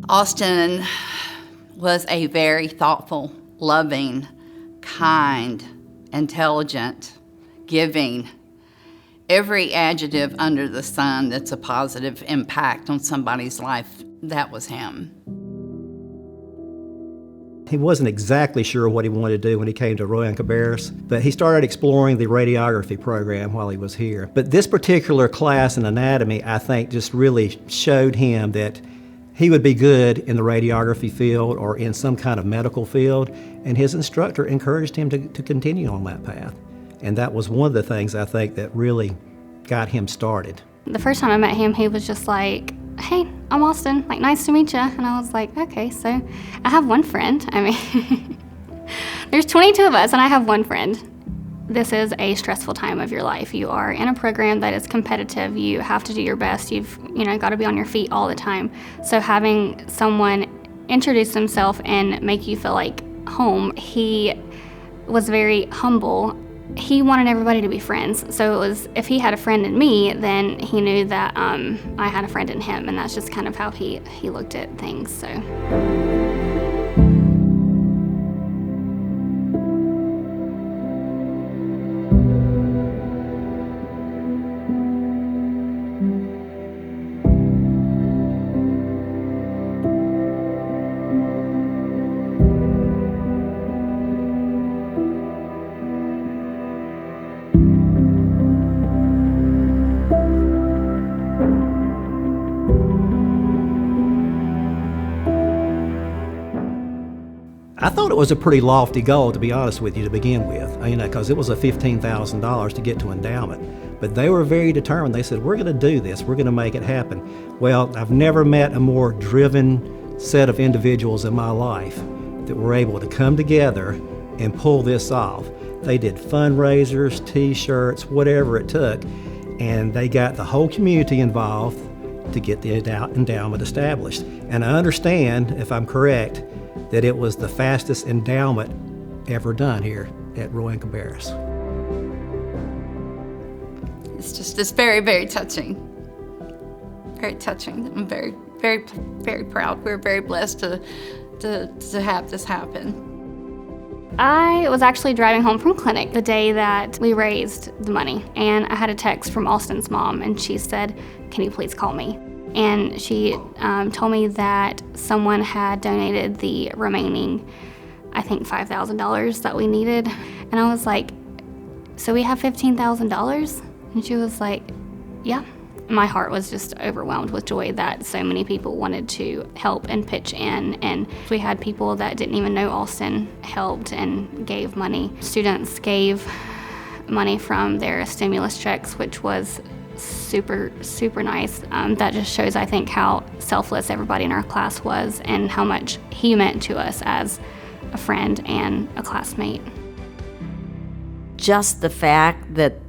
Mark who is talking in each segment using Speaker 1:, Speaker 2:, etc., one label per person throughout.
Speaker 1: Austin was a very thoughtful, loving, kind, intelligent, giving, every adjective under the sun that's a positive impact on somebody's life. That was him.
Speaker 2: He wasn't exactly sure what he wanted to do when he came to Rowan-Cabarrus, but he started exploring the radiography program while he was here. But this particular class in anatomy, I think, just really showed him that he would be good in the radiography field or in some kind of medical field, and his instructor encouraged him to continue on that path. And that was one of the things, I think, that really got him started.
Speaker 3: The first time I met him, he was just like, "Hey, I'm Austin, like, nice to meet you." And I was like, okay, so I have one friend. I mean, there's 22 of us and I have one friend. This is a stressful time of your life. You are in a program that is competitive. You have to do your best. You've got to be on your feet all the time. So having someone introduce himself and make you feel like home, he was very humble. He wanted everybody to be friends. So it was, if he had a friend in me, then he knew that I had a friend in him, and that's just kind of how he looked at things. So.
Speaker 2: I thought it was a pretty lofty goal, to be honest with you, to begin with, because it was a $15,000 to get to endowment. But they were very determined. They said, we're going to do this. We're going to make it happen. Well, I've never met a more driven set of individuals in my life that were able to come together and pull this off. They did fundraisers, T-shirts, whatever it took, and they got the whole community involved to get the endowment established. And I understand, if I'm correct, that it was the fastest endowment ever done here at Rowan-Cabarrus.
Speaker 1: It's very, very touching. Very touching. I'm very, very, very proud. We're very blessed to have this happen.
Speaker 3: I was actually driving home from clinic the day that we raised the money, and I had a text from Austin's mom, and she said, "Can you please call me?" And she told me that someone had donated the remaining, I think, $5,000 that we needed. And I was like, "So we have $15,000? And she was like, "Yeah." My heart was just overwhelmed with joy that so many people wanted to help and pitch in. And we had people that didn't even know Austin helped and gave money. Students gave money from their stimulus checks, which was super, super nice. That just shows, I think, how selfless everybody in our class was and how much he meant to us as a friend and a classmate.
Speaker 4: Just the fact that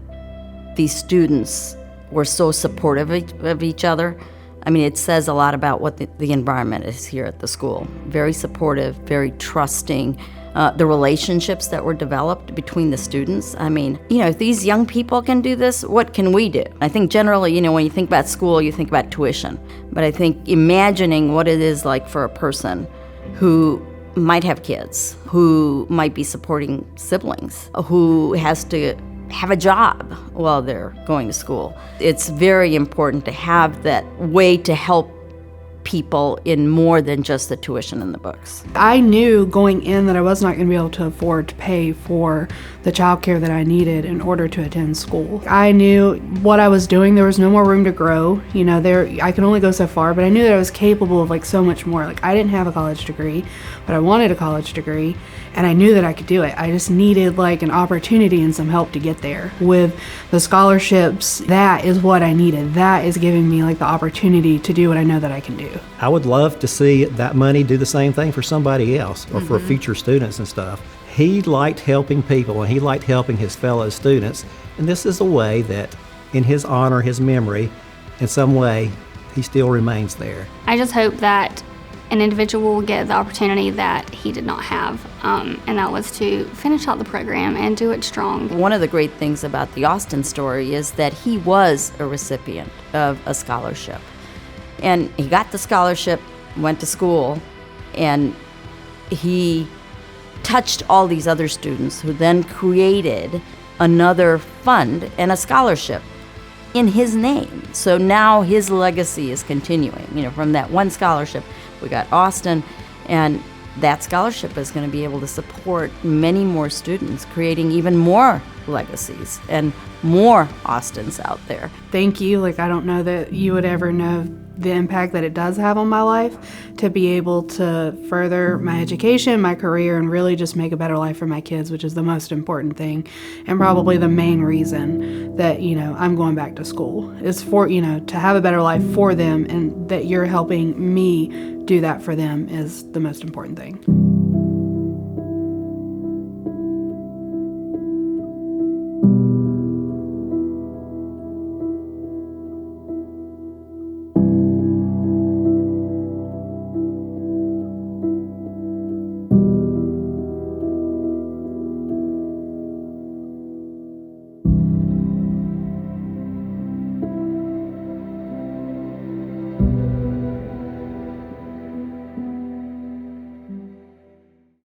Speaker 4: these students were so supportive of each other, I mean, it says a lot about what the environment is here at the school. Very supportive, very trusting. The relationships that were developed between the students. I mean, if these young people can do this, what can we do? I think generally, when you think about school, you think about tuition. But I think imagining what it is like for a person who might have kids, who might be supporting siblings, who has to have a job while they're going to school. It's very important to have that way to help people in more than just the tuition and the books.
Speaker 5: I knew going in that I was not going to be able to afford to pay for the childcare that I needed in order to attend school. I knew what I was doing, there was no more room to grow. I could only go so far, but I knew that I was capable of so much more. I didn't have a college degree, but I wanted a college degree, and I knew that I could do it. I just needed an opportunity and some help to get there. With the scholarships, that is what I needed. That is giving me the opportunity to do what I know that I can do.
Speaker 2: I would love to see that money do the same thing for somebody else or for future students and stuff. He liked helping people and he liked helping his fellow students, and this is a way that, in his honor, his memory, in some way, he still remains there.
Speaker 3: I just hope that an individual will get the opportunity that he did not have, and that was to finish out the program and do it strong.
Speaker 4: One of the great things about the Austin story is that he was a recipient of a scholarship. And he got the scholarship went to school, and he touched all these other students who then created another fund and a scholarship in his name. So now his legacy is continuing. You know, from that one scholarship, we got Austin, and that scholarship is going to be able to support many more students, creating even more legacies and more Austins out there.
Speaker 5: Thank you. Like, I don't know that you would ever know the impact that it does have on my life, to be able to further my education, my career, and really just make a better life for my kids, which is the most important thing, and probably the main reason that, you know, I'm going back to school, is for, you know, to have a better life for them, and that you're helping me do that for them is the most important thing.